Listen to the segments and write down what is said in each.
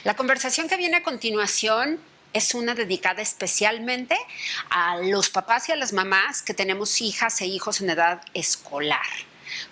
La conversación que viene a continuación es una dedicada especialmente a los papás y a las mamás que tenemos hijas e hijos en edad escolar.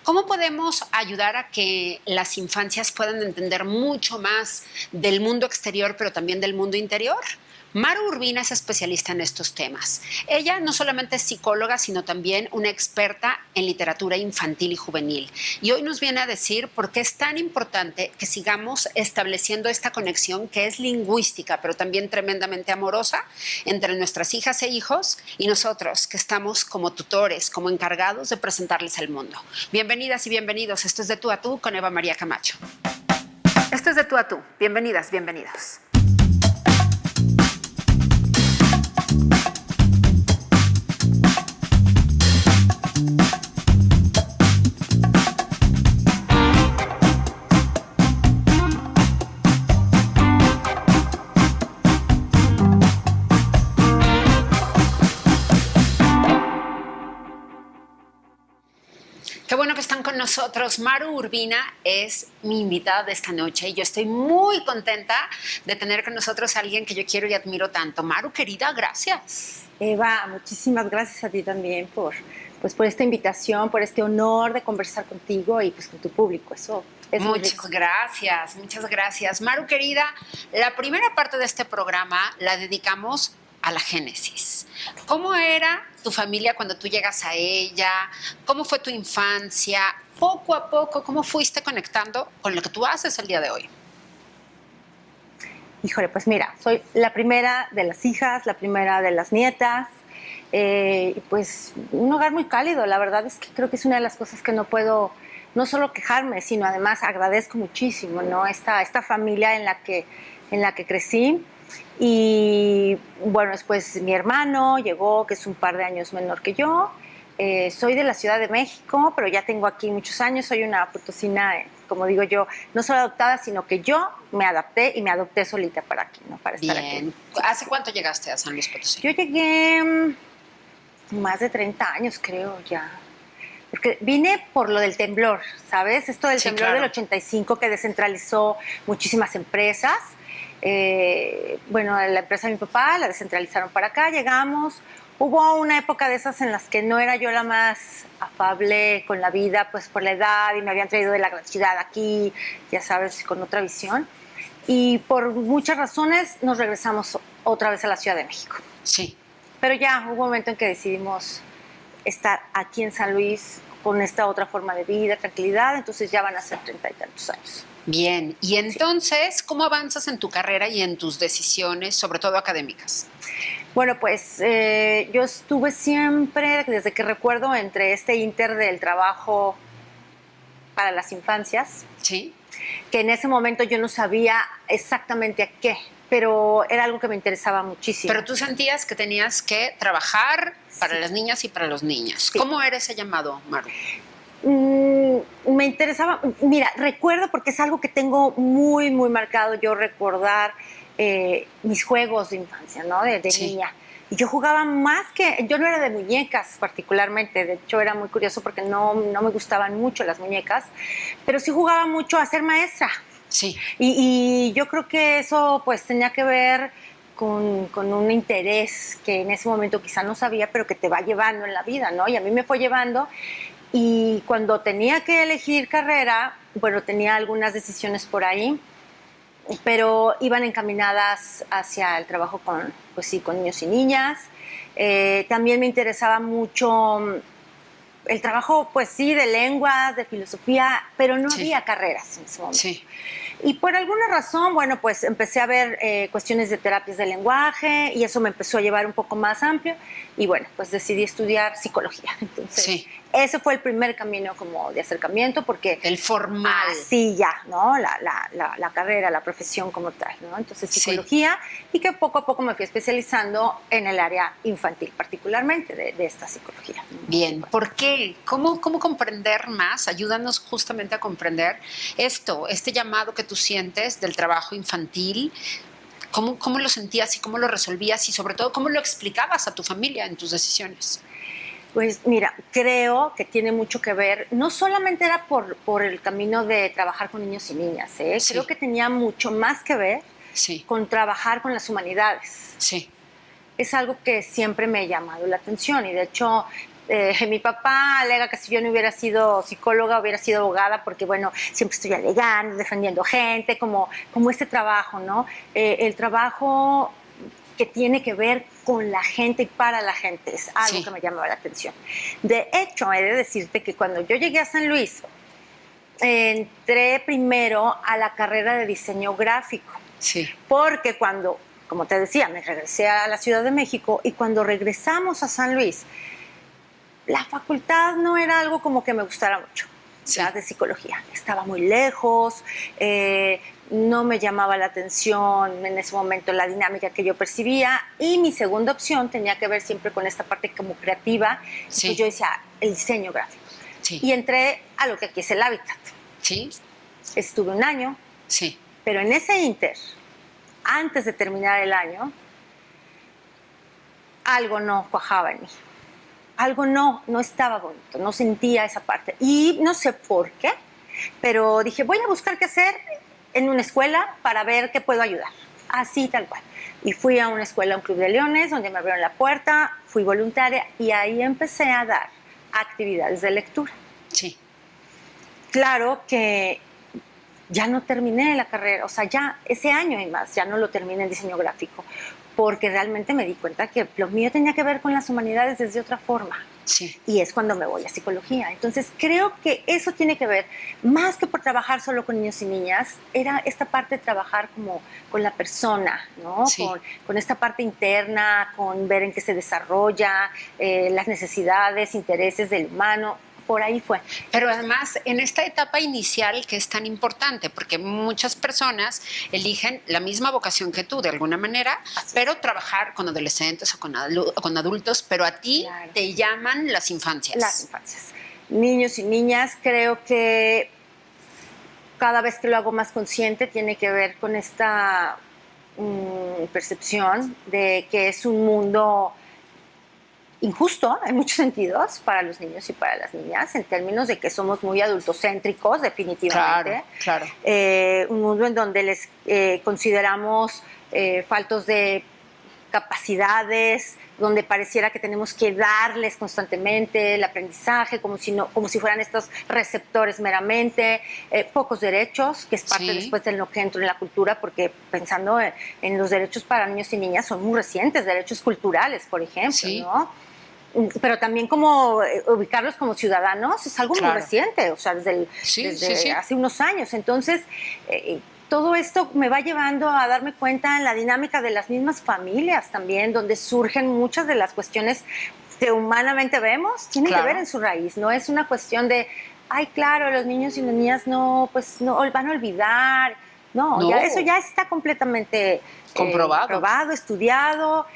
¿Cómo podemos ayudar a que las infancias puedan entender mucho más del mundo exterior, pero también del mundo interior? Maru Urbina es especialista en estos temas. Ella no solamente es psicóloga, sino también una experta en literatura infantil y juvenil. Y hoy nos viene a decir por qué es tan importante que sigamos estableciendo esta conexión que es lingüística, pero también tremendamente amorosa entre nuestras hijas e hijos y nosotros, que estamos como tutores, como encargados de presentarles al mundo. Bienvenidas y bienvenidos. Esto es De Tú a Tú con Eva María Camacho. Esto es De Tú a Tú. Bienvenidas, bienvenidos. Qué bueno que están con nosotros. Maru Urbina es mi invitada de esta noche y yo estoy muy contenta de tener con nosotros a alguien que yo quiero y admiro tanto. Maru, querida, gracias. Eva, muchísimas gracias a ti también por esta invitación, por este honor de conversar contigo y pues con tu público. Eso es Muchas gracias, muchas gracias. Maru, querida, la primera parte de este programa la dedicamos a la génesis. ¿Cómo era tu familia cuando tú llegas a ella? ¿Cómo fue tu infancia? Poco a poco, ¿cómo fuiste conectando con lo que tú haces el día de hoy? Híjole, pues mira, soy la primera de las hijas, la primera de las nietas, y pues un hogar muy cálido. La verdad es que creo que es una de las cosas que no puedo, no solo quejarme, sino además agradezco muchísimo, ¿no? Esta familia en la que crecí. Y bueno, después mi hermano llegó, que es un par de años menor que yo. Soy de la Ciudad de México, pero ya tengo aquí muchos años. Soy una potosina, como digo yo, no solo adoptada, sino que yo me adapté y me adopté solita para aquí, ¿no? Para estar aquí. ¿Hace cuánto llegaste a San Luis Potosí? Yo llegué más de 30 años, creo, ya. Porque vine por lo del temblor, ¿sabes? Esto del temblor del 85 que descentralizó muchísimas empresas. Bueno, la empresa de mi papá la descentralizaron para acá, llegamos. Hubo una época de esas en las que no era yo la más afable con la vida, pues por la edad, y me habían traído de la gran ciudad aquí, ya sabes, con otra visión. Y por muchas razones nos regresamos otra vez a la Ciudad de México. Sí. Pero ya hubo un momento en que decidimos estar aquí en San Luis con esta otra forma de vida, tranquilidad, entonces ya van a ser 30 y tantos años. Bien, y entonces, ¿cómo avanzas en tu carrera y en tus decisiones, sobre todo académicas? Bueno, pues yo estuve siempre, desde que recuerdo, entre este ínter del trabajo para las infancias, sí, que en ese momento yo no sabía exactamente a qué, pero era algo que me interesaba muchísimo. Pero tú sentías que tenías que trabajar para las niñas y para los niños. Sí. ¿Cómo era ese llamado, Maru? Me interesaba, mira, recuerdo porque es algo que tengo muy, muy marcado, yo recordar mis juegos de infancia, ¿no? De niña. Y yo jugaba más yo no era de muñecas particularmente, de hecho era muy curioso porque no me gustaban mucho las muñecas, pero sí jugaba mucho a ser maestra. Sí. Y yo creo que eso pues tenía que ver con un interés que en ese momento quizá no sabía, pero que te va llevando en la vida, ¿no? Y a mí me fue llevando. Y cuando tenía que elegir carrera, bueno, tenía algunas decisiones por ahí, pero iban encaminadas hacia el trabajo con niños y niñas. También me interesaba mucho el trabajo, pues sí, de lenguas, de filosofía, pero no había carreras en ese momento. Sí. Y por alguna razón, bueno, pues empecé a ver cuestiones de terapias de lenguaje y eso me empezó a llevar un poco más amplio y bueno, pues decidí estudiar psicología. Entonces, ese fue el primer camino como de acercamiento porque... El formal. Así ya, ¿no? La carrera, la profesión como tal, ¿no? Entonces, psicología y que poco a poco me fui especializando en el área infantil, particularmente de esta psicología. Bien, ¿por qué? ¿Cómo comprender más? Ayúdanos justamente a comprender este llamado que tú sientes del trabajo infantil. ¿Cómo lo sentías y cómo lo resolvías y sobre todo cómo lo explicabas a tu familia en tus decisiones? Pues mira, creo que tiene mucho que ver, no solamente era por el camino de trabajar con niños y niñas, Sí. Creo que tenía mucho más que ver Sí. con trabajar con las humanidades. Sí. Es algo que siempre me ha llamado la atención y de hecho mi papá alega que si yo no hubiera sido psicóloga hubiera sido abogada porque bueno, siempre estoy alegando, defendiendo gente, como este trabajo, ¿no? El trabajo que tiene que ver con la gente y para la gente es algo que me llamaba la atención. De hecho, he de decirte que cuando yo llegué a San Luis, entré primero a la carrera de diseño gráfico. Sí. Porque cuando, como te decía, me regresé a la Ciudad de México y cuando regresamos a San Luis, la facultad no era algo como que me gustara mucho, sí. de psicología. Estaba muy lejos, no me llamaba la atención en ese momento la dinámica que yo percibía y mi segunda opción tenía que ver siempre con esta parte como creativa. Sí. Entonces yo decía, el diseño gráfico. Sí. Y entré a lo que aquí es el Hábitat. Sí. Estuve un año, sí. Pero en ese inter, antes de terminar el año, algo no cuajaba en mí. Algo no estaba bonito, no sentía esa parte. Y no sé por qué, pero dije, voy a buscar qué hacer en una escuela para ver qué puedo ayudar. Así, tal cual. Y fui a una escuela, a un club de leones, donde me abrieron la puerta, fui voluntaria y ahí empecé a dar actividades de lectura. Sí. Claro que ya no terminé la carrera, o sea, ya ese año y más, ya no lo terminé en diseño gráfico, porque realmente me di cuenta que lo mío tenía que ver con las humanidades desde otra forma. Sí. Y es cuando me voy a psicología. Entonces creo que eso tiene que ver, más que por trabajar solo con niños y niñas, era esta parte de trabajar como con la persona, ¿no? Sí. Con esta parte interna, con ver en qué se desarrolla, las necesidades, intereses del humano. Por ahí fue. Pero además, en esta etapa inicial que es tan importante, porque muchas personas eligen la misma vocación que tú, de alguna manera, pero trabajar con adolescentes o con adultos, pero a ti te llaman las infancias. Las infancias. Niños y niñas, creo que cada vez que lo hago más consciente tiene que ver con esta percepción de que es un mundo injusto en muchos sentidos para los niños y para las niñas, en términos de que somos muy adultocéntricos, definitivamente. Claro. Un mundo en donde les consideramos faltos de capacidades, donde pareciera que tenemos que darles constantemente el aprendizaje, como si fueran estos receptores meramente, pocos derechos, que es parte después de lo que entro en la cultura, porque pensando en los derechos para niños y niñas son muy recientes, derechos culturales, por ejemplo, ¿no? Pero también como ubicarlos como ciudadanos es algo muy reciente, o sea, desde hace unos años. Entonces, todo esto me va llevando a darme cuenta en la dinámica de las mismas familias también, donde surgen muchas de las cuestiones que humanamente vemos, tienen que ver en su raíz. No es una cuestión de, ay, claro, los niños y las niñas no van a olvidar. No. Eso ya está completamente comprobado, estudiado.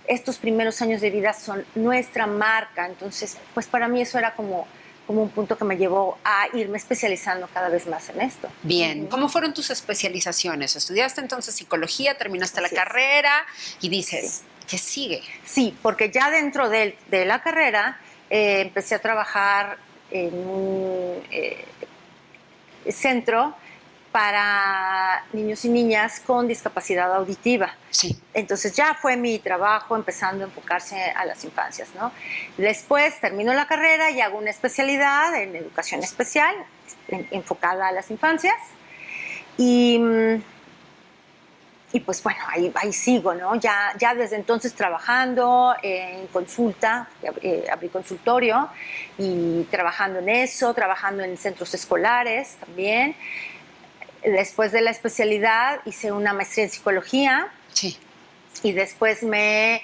Estos primeros años de vida son nuestra marca. Entonces, pues para mí eso era como un punto que me llevó a irme especializando cada vez más en esto. Bien, ¿cómo fueron tus especializaciones? ¿Estudiaste entonces psicología, terminaste la carrera y dices, ¿qué sigue? Sí, porque ya dentro de la carrera empecé a trabajar en un centro para niños y niñas con discapacidad auditiva. Sí. Entonces ya fue mi trabajo empezando a enfocarse a las infancias, ¿no? Después termino la carrera y hago una especialidad en educación especial enfocada a las infancias y pues bueno, ahí sigo, ¿no? Ya desde entonces trabajando en consulta, abrí consultorio y trabajando en eso, trabajando en centros escolares también. Después de la especialidad hice una maestría en psicología. Sí. Y después me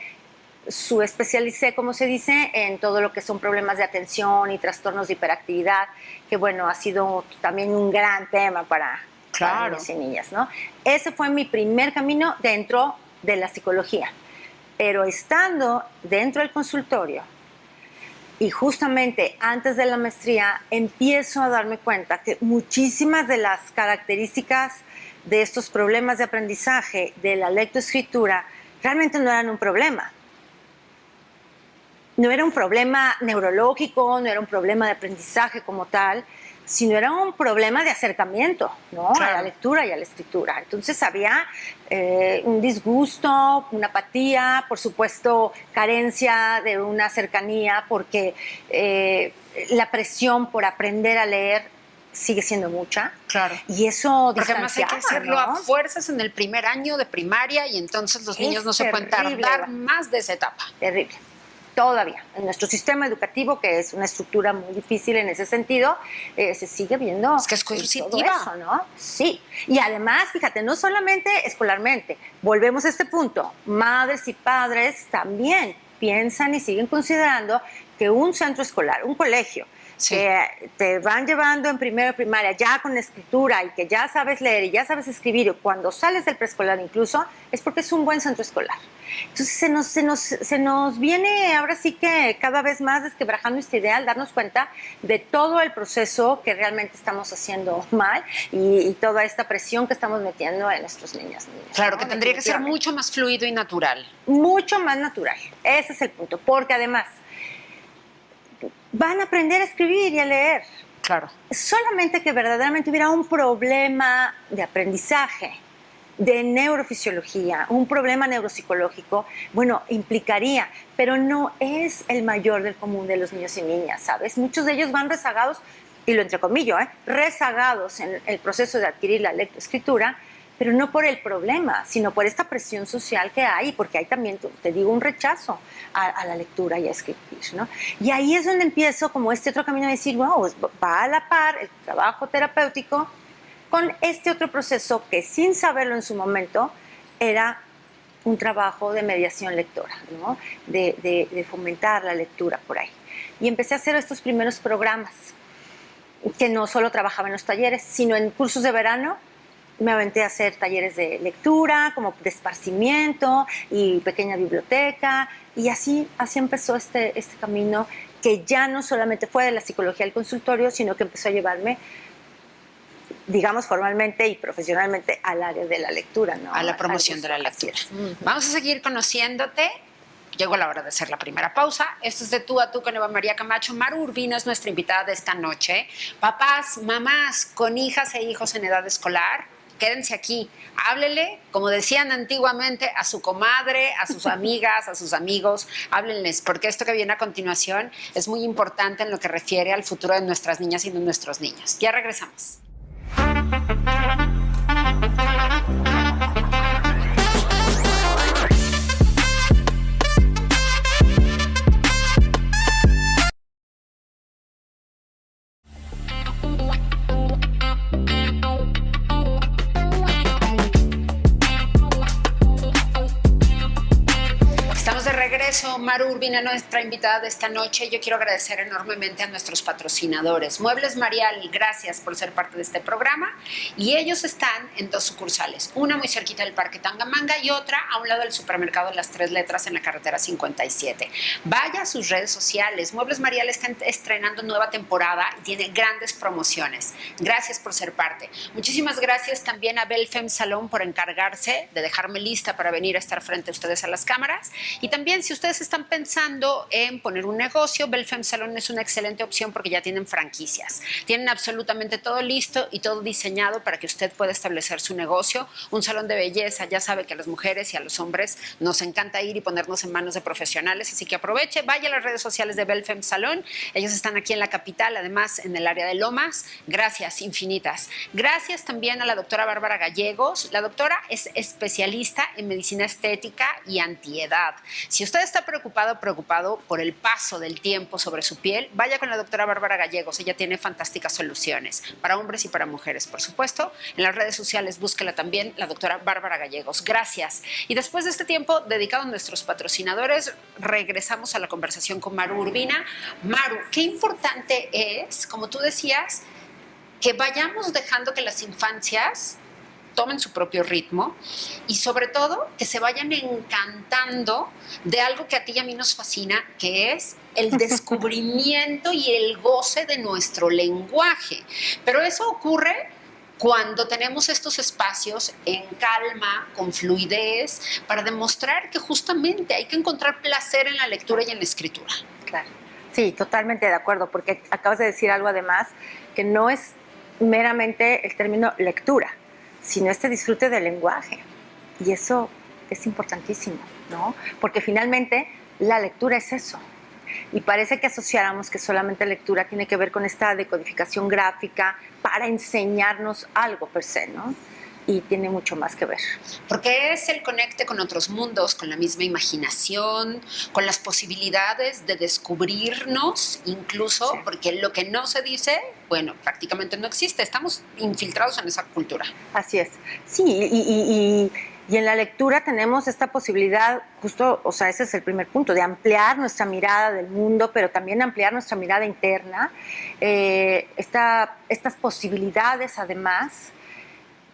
subespecialicé, como se dice, en todo lo que son problemas de atención y trastornos de hiperactividad, que bueno, ha sido también un gran tema para niños y niñas, ¿no? Ese fue mi primer camino dentro de la psicología. Pero estando dentro del consultorio, y justamente antes de la maestría empiezo a darme cuenta que muchísimas de las características de estos problemas de aprendizaje, de la lectoescritura, realmente no eran un problema. No era un problema neurológico, no era un problema de aprendizaje como tal, sino era un problema de acercamiento, ¿no? Claro. A la lectura y a la escritura. Entonces había un disgusto, una apatía, por supuesto, carencia de una cercanía, porque la presión por aprender a leer sigue siendo mucha. Claro. Y eso Porque además hay que hacerlo, ¿no?, a fuerzas en el primer año de primaria, y entonces los niños no se pueden terrible, tardar más de esa etapa. Terrible. Todavía, en nuestro sistema educativo, que es una estructura muy difícil en ese sentido, se sigue viendo Es que es todo coercitiva. eso, ¿no? Sí. Y además, fíjate, no solamente escolarmente, volvemos a este punto, madres y padres también piensan y siguen considerando que un centro escolar, un colegio, Sí. que te van llevando en primero de primaria ya con escritura y que ya sabes leer y ya sabes escribir, y cuando sales del preescolar incluso, es porque es un buen centro escolar. Entonces se nos viene ahora sí que cada vez más desquebrajando este ideal, darnos cuenta de todo el proceso que realmente estamos haciendo mal y toda esta presión que estamos metiendo en nuestros niños. Claro, ¿no? que tendría que ser Definitivamente. mucho más fluido y natural. Mucho más natural. Ese es el punto, porque además van a aprender a escribir y a leer. Claro. Solamente que verdaderamente hubiera un problema de aprendizaje, de neurofisiología, un problema neuropsicológico, bueno, implicaría, pero no es el mayor del común de los niños y niñas, ¿sabes? Muchos de ellos van rezagados, y lo entrecomillo, rezagados en el proceso de adquirir la lectoescritura, pero no por el problema, sino por esta presión social que hay, porque hay también, te digo, un rechazo a la lectura y a escribir, ¿no? Y ahí es donde empiezo como este otro camino de decir, wow, va a la par el trabajo terapéutico con este otro proceso que, sin saberlo en su momento, era un trabajo de mediación lectora, ¿no? De fomentar la lectura por ahí. Y empecé a hacer estos primeros programas, que no solo trabajaba en los talleres, sino en cursos de verano. Me aventé a hacer talleres de lectura, como de esparcimiento y pequeña biblioteca, y así empezó este camino, que ya no solamente fue de la psicología del consultorio, sino que empezó a llevarme, digamos, formalmente y profesionalmente al área de la lectura, ¿no? A la promoción de la lectura. Vamos a seguir conociéndote. Llegó la hora de hacer la primera pausa. Esto es De Tú a Tú con Eva María Camacho. Maru Urbina es nuestra invitada de esta noche. Papás, mamás con hijas e hijos en edad escolar, quédense aquí. Háblele, como decían antiguamente, a su comadre, a sus amigas, a sus amigos. Háblenles, porque esto que viene a continuación es muy importante en lo que refiere al futuro de nuestras niñas y de nuestros niños. Ya regresamos. Estamos de regreso. Maru Urbina, nuestra invitada de esta noche. Yo quiero agradecer enormemente a nuestros patrocinadores. Muebles Marial, gracias por ser parte de este programa. Y ellos están en dos sucursales. Una muy cerquita del Parque Tangamanga y otra a un lado del supermercado Las Tres Letras en la carretera 57. Vaya a sus redes sociales. Muebles Marial está estrenando nueva temporada y tiene grandes promociones. Gracias por ser parte. Muchísimas gracias también a Belfem Salón por encargarse de dejarme lista para venir a estar frente a ustedes a las cámaras. Y también, si ustedes están pensando en poner un negocio, Belfem Salón es una excelente opción porque ya tienen franquicias. Tienen absolutamente todo listo y todo diseñado para que usted pueda establecer su negocio. Un salón de belleza, ya sabe que a las mujeres y a los hombres nos encanta ir y ponernos en manos de profesionales, así que aproveche, vaya a las redes sociales de Belfem Salón. Ellos están aquí en la capital, además en el área de Lomas. Gracias infinitas. Gracias también a la doctora Bárbara Gallegos. La doctora es especialista en medicina estética y antiedad. Si usted está preocupado por el paso del tiempo sobre su piel, vaya con la doctora Bárbara Gallegos. Ella tiene fantásticas soluciones para hombres y para mujeres, por supuesto. En las redes sociales búsquela también, la doctora Bárbara Gallegos. Gracias. Y después de este tiempo dedicado a nuestros patrocinadores, regresamos a la conversación con Maru Urbina. Maru, qué importante es, como tú decías, que vayamos dejando que las infancias tomen su propio ritmo y sobre todo que se vayan encantando de algo que a ti y a mí nos fascina, que es el descubrimiento y el goce de nuestro lenguaje. Pero eso ocurre cuando tenemos estos espacios en calma, con fluidez, para demostrar que justamente hay que encontrar placer en la lectura y en la escritura. Claro. Sí, totalmente de acuerdo, porque acabas de decir algo además que no es meramente el término lectura, sino este disfrute del lenguaje. Y eso es importantísimo, ¿no? Porque finalmente la lectura es eso. Y parece que asociáramos que solamente lectura tiene que ver con esta decodificación gráfica para enseñarnos algo per se, ¿no? Y tiene mucho más que ver. Porque es el conecte con otros mundos, con la misma imaginación, con las posibilidades de descubrirnos, incluso, Sí. porque lo que no se dice, bueno, prácticamente no existe. Estamos infiltrados en esa cultura. Así es. Sí, y en la lectura tenemos esta posibilidad, justo, o sea, ese es el primer punto, de ampliar nuestra mirada del mundo, pero también ampliar nuestra mirada interna. Estas posibilidades, además,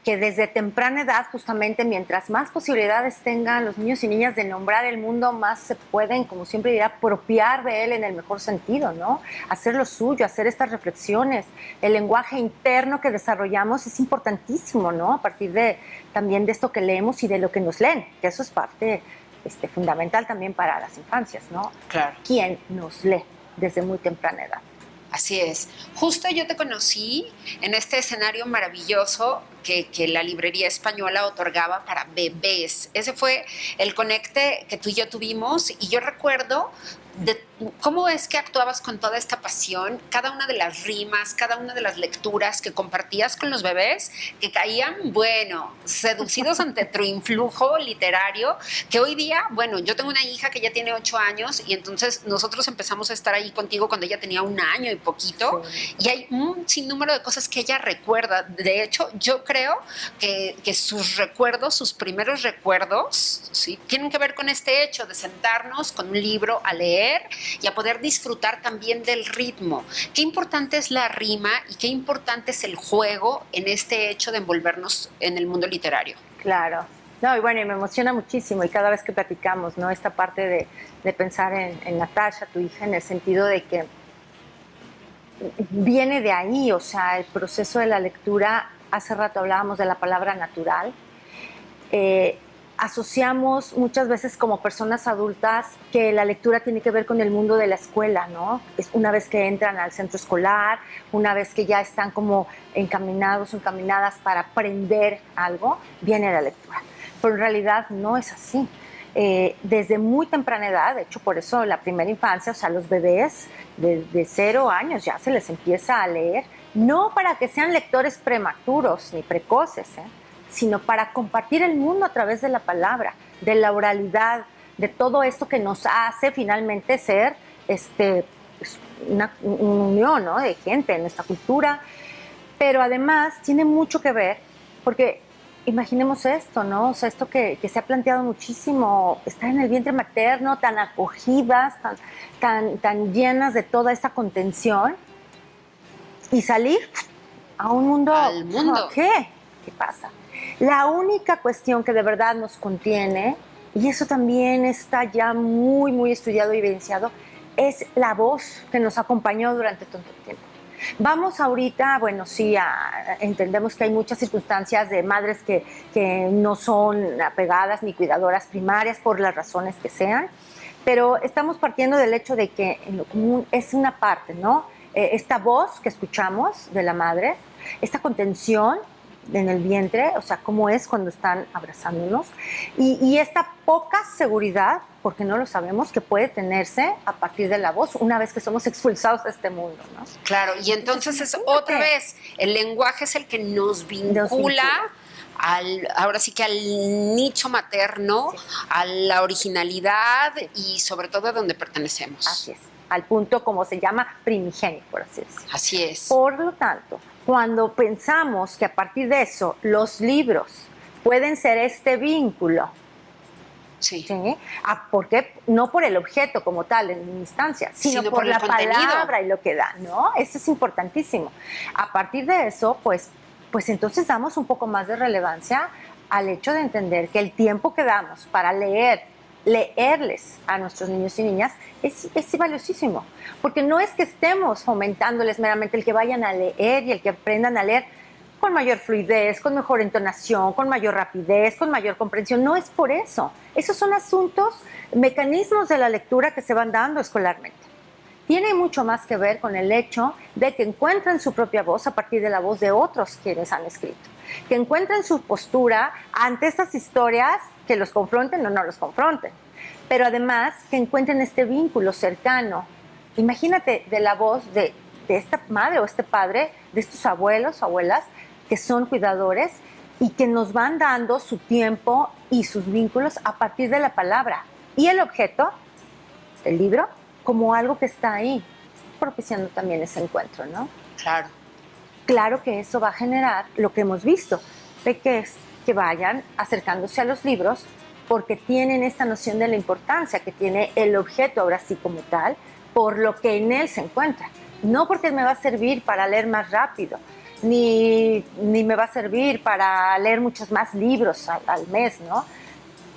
que desde temprana edad, justamente, mientras más posibilidades tengan los niños y niñas de nombrar el mundo, más se pueden, como siempre diría, apropiar de él en el mejor sentido, ¿no? Hacer lo suyo, hacer estas reflexiones. El lenguaje interno que desarrollamos es importantísimo, ¿no? A partir de también de esto que leemos y de lo que nos leen, que eso es parte fundamental también para las infancias, ¿no? Claro. ¿Quién nos lee desde muy temprana edad? Así es. Justo yo te conocí en este escenario maravilloso que la librería española otorgaba para bebés. Ese fue el conecte que tú y yo tuvimos y yo recuerdo de cómo es que actuabas con toda esta pasión, cada una de las rimas, cada una de las lecturas que compartías con los bebés, que caían, bueno, seducidos ante tu influjo literario, que hoy día, bueno, yo tengo una hija que ya tiene 8 años y entonces nosotros empezamos a estar ahí contigo cuando ella tenía 1 año y poquito, sí. Y hay un sinnúmero de cosas que ella recuerda. De hecho, yo creo que sus recuerdos, sus primeros recuerdos, ¿sí?, tienen que ver con este hecho de sentarnos con un libro a leer y a poder disfrutar también del ritmo. Qué importante es la rima y qué importante es el juego en este hecho de envolvernos en el mundo literario. Claro. No, y bueno, y me emociona muchísimo y cada vez que platicamos, ¿no? Esta parte de pensar en Natasha, tu hija, en el sentido de que viene de ahí, o sea, el proceso de la lectura, hace rato hablábamos de la palabra natural, asociamos muchas veces como personas adultas que la lectura tiene que ver con el mundo de la escuela, ¿no? Es una vez que entran al centro escolar, una vez que ya están como encaminados o encaminadas para aprender algo, viene la lectura. Pero en realidad no es así. Desde muy temprana edad, de hecho por eso la primera infancia, o sea, los bebés de 0 años ya se les empieza a leer, no para que sean lectores prematuros ni precoces, sino para compartir el mundo a través de la palabra, de la oralidad, de todo esto que nos hace finalmente ser una unión, ¿no?, de gente en nuestra cultura. Pero además tiene mucho que ver, porque imaginemos esto, ¿no? O sea, esto que se ha planteado muchísimo, estar en el vientre materno, tan acogidas, tan llenas de toda esta contención, y salir a un mundo... Al mundo. ¿Qué? ¿Qué pasa? La única cuestión que de verdad nos contiene, y eso también está ya muy, muy estudiado y evidenciado, es la voz que nos acompañó durante tanto tiempo. Vamos ahorita, bueno, sí, entendemos que hay muchas circunstancias de madres que no son apegadas ni cuidadoras primarias por las razones que sean, pero estamos partiendo del hecho de que en lo común es una parte, ¿no? Esta voz que escuchamos de la madre, esta contención en el vientre, o sea, cómo es cuando están abrazándonos, y esta poca seguridad, porque no lo sabemos, que puede tenerse a partir de la voz una vez que somos expulsados de este mundo, ¿no? Claro, y entonces es otra vez, el lenguaje es el que nos vincula ahora sí que al nicho materno, sí, a la originalidad y sobre todo a donde pertenecemos. Así es, al punto como se llama primigenio, por así decirlo. Así es. Por lo tanto, cuando pensamos que a partir de eso los libros pueden ser este vínculo, sí. ¿sí? ¿Por qué? No por el objeto como tal en instancia, sino por la palabra y lo que da, ¿no? Eso es importantísimo. A partir de eso, pues entonces damos un poco más de relevancia al hecho de entender que el tiempo que damos para leerles a nuestros niños y niñas es valiosísimo, porque no es que estemos fomentándoles meramente el que vayan a leer y el que aprendan a leer con mayor fluidez, con mejor entonación, con mayor rapidez, con mayor comprensión. No es por eso. Esos son asuntos, mecanismos de la lectura que se van dando escolarmente. tiene mucho más que ver con el hecho de que encuentran su propia voz a partir de la voz de otros quienes han escrito, que encuentren su postura ante estas historias, que los confronten o no los confronten, pero además que encuentren este vínculo cercano. Imagínate de la voz de esta madre o este padre, de estos abuelos o abuelas que son cuidadores y que nos van dando su tiempo y sus vínculos a partir de la palabra y el objeto, el libro, como algo que está ahí, propiciando también ese encuentro, ¿no? Claro. Claro que eso va a generar lo que hemos visto, de que es que vayan acercándose a los libros porque tienen esta noción de la importancia que tiene el objeto ahora sí como tal, por lo que en él se encuentra. No porque me va a servir para leer más rápido, ni me va a servir para leer muchos más libros al mes, ¿no?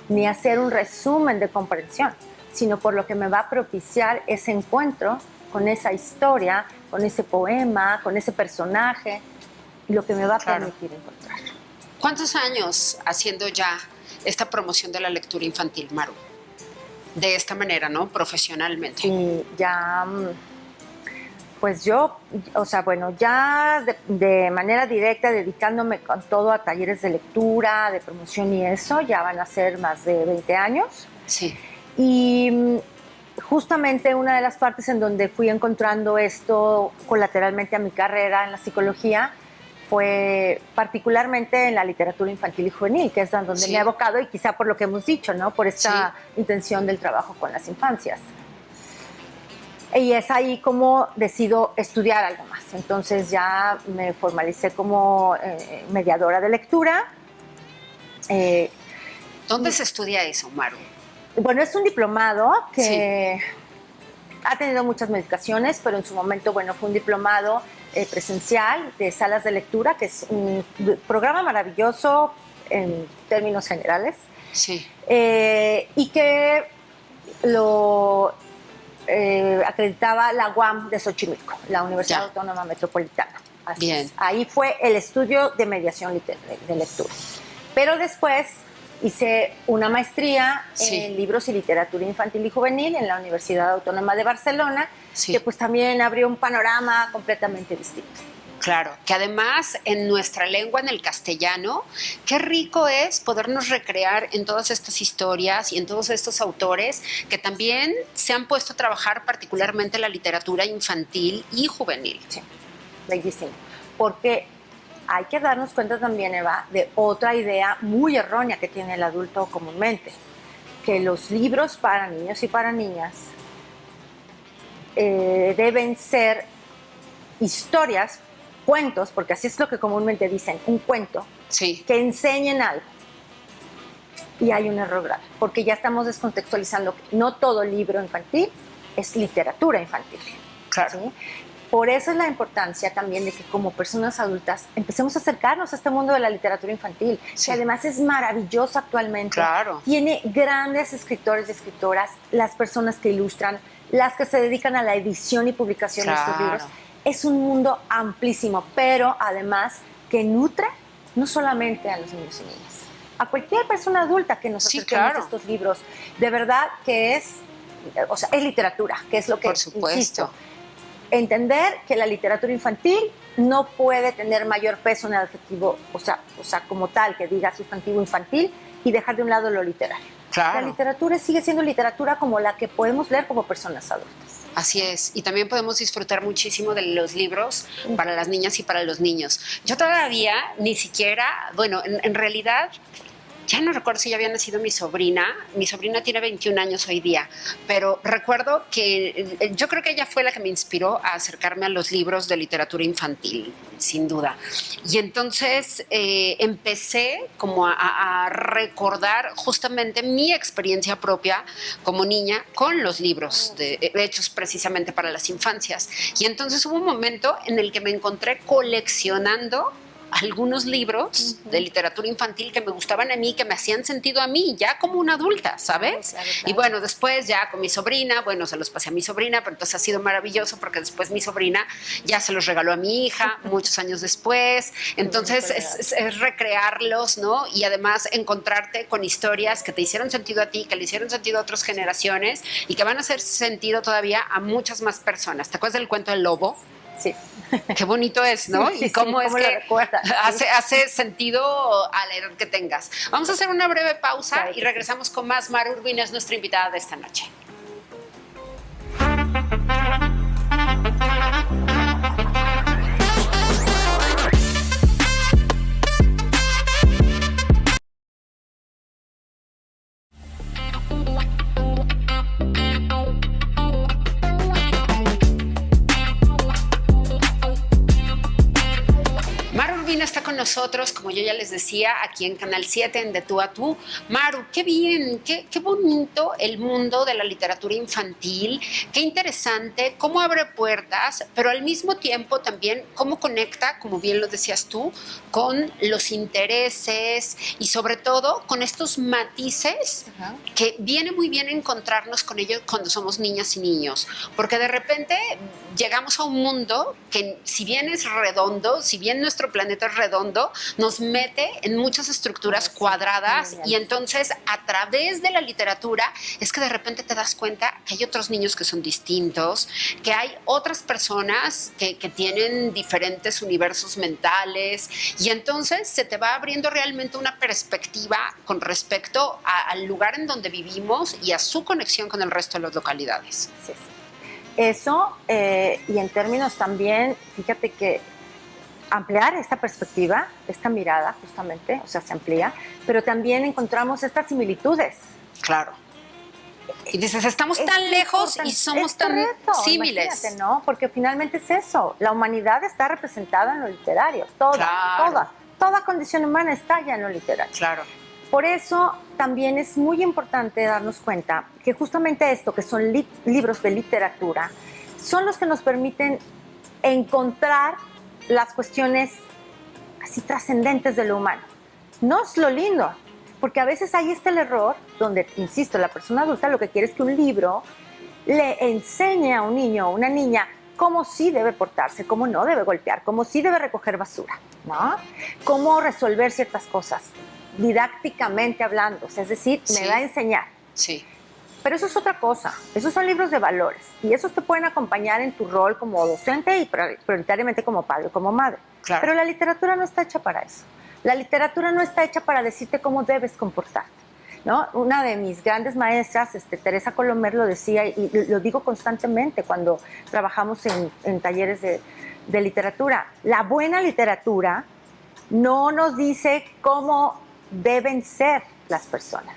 Ni hacer un resumen de comprensión, sino por lo que me va a propiciar ese encuentro con esa historia, con ese poema, con ese personaje, lo que me va a permitir encontrar. ¿Cuántos años haciendo ya esta promoción de la lectura infantil, Maru? De esta manera, ¿no? Profesionalmente. Sí, ya, pues yo, o sea, bueno, ya de manera directa, dedicándome con todo a talleres de lectura, de promoción y eso, ya van a ser más de 20 años. Sí. Y justamente una de las partes en donde fui encontrando esto colateralmente a mi carrera en la psicología fue particularmente en la literatura infantil y juvenil, que es donde me he abocado y quizá por lo que hemos dicho, ¿no? Por esta intención del trabajo con las infancias. Y es ahí como decido estudiar algo más. Entonces ya me formalicé como mediadora de lectura. ¿Dónde se estudia eso, Maru? Bueno, es un diplomado que ha tenido muchas modificaciones, pero en su momento, bueno, fue un diplomado presencial de salas de lectura, que es un programa maravilloso en términos generales. Sí. Y que lo acreditaba la UAM de Xochimilco, la Universidad Autónoma Metropolitana. Así Bien. es. Ahí fue el estudio de mediación de lectura. Pero después hice una maestría en libros y literatura infantil y juvenil en la Universidad Autónoma de Barcelona, que pues también abrió un panorama completamente distinto. Claro, que además en nuestra lengua, en el castellano, qué rico es podernos recrear en todas estas historias y en todos estos autores que también se han puesto a trabajar particularmente la literatura infantil y juvenil. Sí, bellísimo. Porque hay que darnos cuenta también, Eva, de otra idea muy errónea que tiene el adulto comúnmente, que los libros para niños y para niñas deben ser historias, cuentos, porque así es lo que comúnmente dicen, un cuento, que enseñen algo. Y hay un error grave, porque ya estamos descontextualizando que no todo libro infantil es literatura infantil. Claro. ¿Sí? Por eso es la importancia también de que como personas adultas empecemos a acercarnos a este mundo de la literatura infantil, que además es maravilloso actualmente. Claro. Tiene grandes escritores y escritoras, las personas que ilustran, las que se dedican a la edición y publicación de estos libros. Es un mundo amplísimo, pero además que nutre no solamente a los niños y niñas, a cualquier persona adulta que nos acerquemos a estos libros. De verdad que es, o sea, es literatura, que es lo que, por supuesto, insisto, entender que la literatura infantil no puede tener mayor peso en el adjetivo, o sea, como tal, que diga sustantivo infantil y dejar de un lado lo literario. Claro. La literatura sigue siendo literatura como la que podemos leer como personas adultas. Así es, y también podemos disfrutar muchísimo de los libros para las niñas y para los niños. Yo todavía ni siquiera, bueno, en realidad, ya no recuerdo si ya había nacido mi sobrina tiene 21 años hoy día, pero recuerdo que yo creo que ella fue la que me inspiró a acercarme a los libros de literatura infantil, sin duda. Y entonces empecé como a recordar justamente mi experiencia propia como niña con los libros hechos precisamente para las infancias. Y entonces hubo un momento en el que me encontré coleccionando algunos libros de literatura infantil que me gustaban a mí, que me hacían sentido a mí, ya como una adulta, ¿sabes? Claro. Y bueno, después ya con mi sobrina, bueno, se los pasé a mi sobrina, pero entonces ha sido maravilloso porque después mi sobrina ya se los regaló a mi hija muchos años después. Entonces es recrearlos, ¿no? Y además encontrarte con historias que te hicieron sentido a ti, que le hicieron sentido a otras generaciones y que van a hacer sentido todavía a muchas más personas. ¿Te acuerdas del cuento del lobo? Sí. Qué bonito es, ¿no? Sí, y cómo es que hace sentido a la edad que tengas. Vamos a hacer una breve pausa claro y regresamos con más. Maru Urbina es nuestra invitada de esta noche. Maru Urbina está con nosotros, como yo ya les decía, aquí en Canal 7, en De Tú a Tú. Maru, qué bien, qué bonito el mundo de la literatura infantil, qué interesante, cómo abre puertas, pero al mismo tiempo también cómo conecta, como bien lo decías tú, con los intereses y sobre todo con estos matices que viene muy bien encontrarnos con ellos cuando somos niñas y niños, porque de repente llegamos a un mundo que si bien es redondo, si bien nuestro planeta es redondo, nos mete en muchas estructuras cuadradas y entonces a través de la literatura es que de repente te das cuenta que hay otros niños que son distintos, que hay otras personas que tienen diferentes universos mentales y entonces se te va abriendo realmente una perspectiva con respecto al lugar en donde vivimos y a su conexión con el resto de las localidades. Sí. Eso, y en términos también, fíjate que ampliar esta perspectiva, esta mirada justamente, o sea, se amplía, pero también encontramos estas similitudes. Claro. Y dices, estamos tan lejos y somos tan símiles. Imagínate, ¿no? Porque finalmente es eso, la humanidad está representada en lo literario, toda condición humana está ya en lo literario. Claro. Por eso también es muy importante darnos cuenta que justamente esto, que son libros de literatura, son los que nos permiten encontrar las cuestiones así trascendentes de lo humano. No es lo lindo, porque a veces hay el error donde, insisto, la persona adulta lo que quiere es que un libro le enseñe a un niño o una niña cómo sí debe portarse, cómo no debe golpear, cómo sí debe recoger basura, ¿no? Cómo resolver ciertas cosas, didácticamente hablando, o sea, es decir, me va a enseñar. Sí. Pero eso es otra cosa, esos son libros de valores y esos te pueden acompañar en tu rol como docente y prioritariamente como padre o como madre. Claro. Pero la literatura no está hecha para eso. La literatura no está hecha para decirte cómo debes comportarte, ¿no? Una de mis grandes maestras, Teresa Colomer, lo decía y lo digo constantemente cuando trabajamos en talleres de literatura. La buena literatura no nos dice cómo deben ser las personas,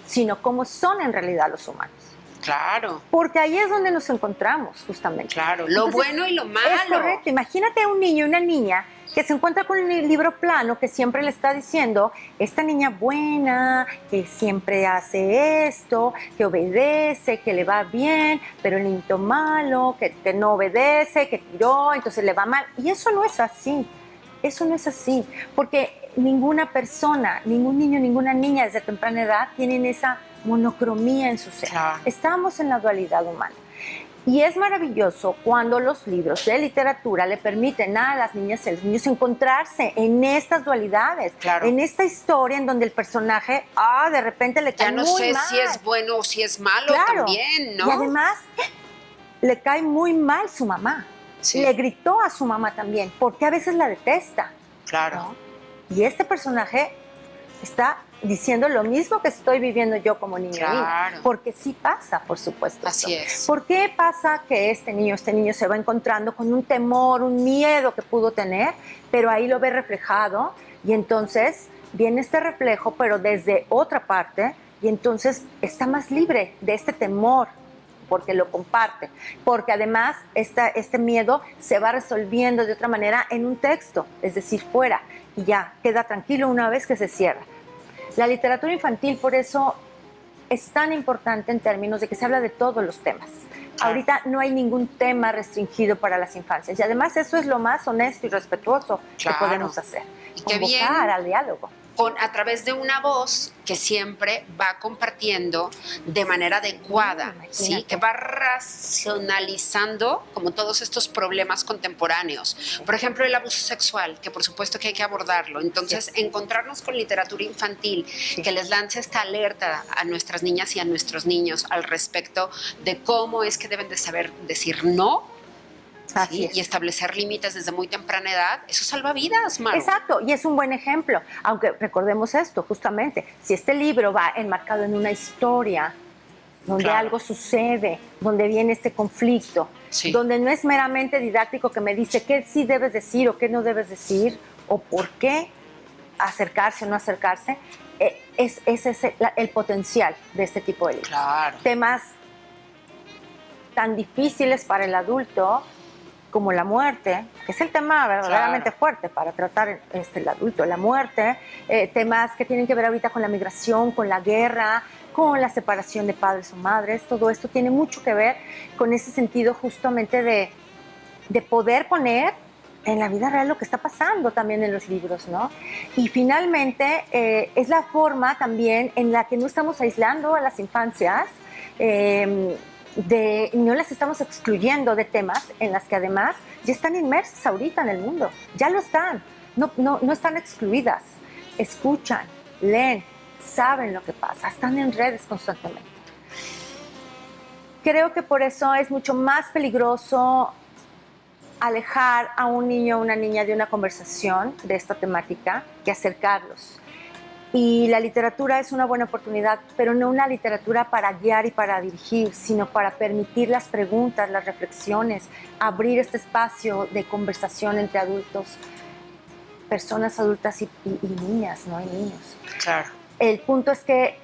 sino cómo son en realidad los humanos. Claro. Porque ahí es donde nos encontramos, justamente. Claro, lo bueno y lo malo. Es correcto. Imagínate a un niño y una niña que se encuentra con un libro plano que siempre le está diciendo, esta niña buena, que siempre hace esto, que obedece, que le va bien, pero el niño malo, que no obedece, que tiró, entonces le va mal. Y eso no es así. Eso no es así. Porque ninguna persona, ningún niño, ninguna niña desde temprana edad tienen esa monocromía en su ser. Claro. Estamos en la dualidad humana. Y es maravilloso cuando los libros de literatura le permiten a las niñas y a los niños encontrarse en estas dualidades, claro, en esta historia en donde el personaje, de repente le cae muy mal. Ya no sé si es bueno o si es malo, claro, también, ¿no? Y además le cae muy mal su mamá. Sí. Le gritó a su mamá también, porque a veces la detesta. Claro. ¿No? Y este personaje está diciendo lo mismo que estoy viviendo yo como niño. Claro. Porque sí pasa, por supuesto. Así es. ¿Por qué pasa que este niño se va encontrando con un temor, un miedo que pudo tener, pero ahí lo ve reflejado y entonces viene este reflejo, pero desde otra parte, y entonces está más libre de este temor, porque lo comparte, porque además este miedo se va resolviendo de otra manera en un texto, es decir, fuera, y ya queda tranquilo una vez que se cierra. La literatura infantil por eso es tan importante en términos de que se habla de todos los temas, Claro. Ahorita no hay ningún tema restringido para las infancias y además eso es lo más honesto y respetuoso Claro. que podemos hacer. Y qué bien. Convocar al diálogo. A través de una voz que siempre va compartiendo de manera adecuada, ¿sí? Que va racionalizando como todos estos problemas contemporáneos. Por ejemplo, el abuso sexual, que por supuesto que hay que abordarlo. Entonces, encontrarnos con literatura infantil que les lance esta alerta a nuestras niñas y a nuestros niños al respecto de cómo es que deben de saber decir no. Así ¿sí? Y establecer límites desde muy temprana edad, eso salva vidas, Maru. Exacto, y es un buen ejemplo, aunque recordemos esto, justamente, si este libro va enmarcado en una historia donde algo sucede, donde viene este conflicto, donde no es meramente didáctico que me dice qué sí debes decir o qué no debes decir, o por qué acercarse o no acercarse, ese es el potencial de este tipo de libros. Claro. Temas tan difíciles para el adulto, como la muerte, que es el tema verdaderamente fuerte para tratar el adulto, la muerte, temas que tienen que ver ahorita con la migración, con la guerra, con la separación de padres o madres, todo esto tiene mucho que ver con ese sentido justamente de poder poner en la vida real lo que está pasando también en los libros, ¿no? Y finalmente es la forma también en la que no estamos aislando a las infancias, no las estamos excluyendo de temas en las que además ya están inmersas ahorita en el mundo, ya lo están, no están excluidas, escuchan, leen, saben lo que pasa, están en redes constantemente. Creo que por eso es mucho más peligroso alejar a un niño o una niña de una conversación de esta temática que acercarlos. Y la literatura es una buena oportunidad, pero no una literatura para guiar y para dirigir, sino para permitir las preguntas, las reflexiones, abrir este espacio de conversación entre adultos, personas adultas y niñas, ¿no? Y niños. Claro. El punto es que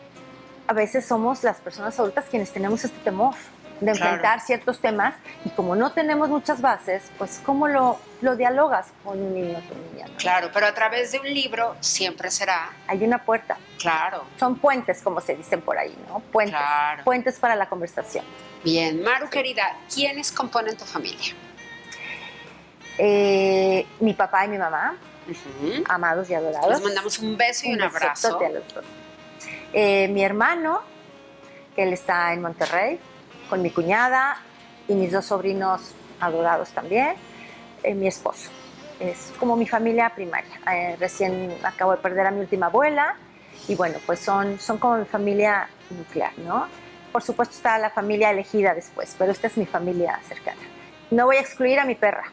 a veces somos las personas adultas quienes tenemos este temor de enfrentar ciertos temas y como no tenemos muchas bases, pues ¿cómo lo dialogas con un niño o tu niña? ¿No? Claro, pero a través de un libro siempre será... Hay una puerta. Claro. Son puentes, como se dicen por ahí, ¿no? Puentes. Claro. Puentes para la conversación. Bien. Maru, querida, ¿quiénes componen tu familia? Mi papá y mi mamá, amados y adorados. Les mandamos un beso y un abrazo. A los dos. Mi hermano, que él está en Monterrey, con mi cuñada y mis dos sobrinos adorados también, mi esposo. Es como mi familia primaria. Recién acabo de perder a mi última abuela y bueno, pues son como mi familia nuclear, ¿no? Por supuesto está la familia elegida después, pero esta es mi familia cercana. No voy a excluir a mi perra.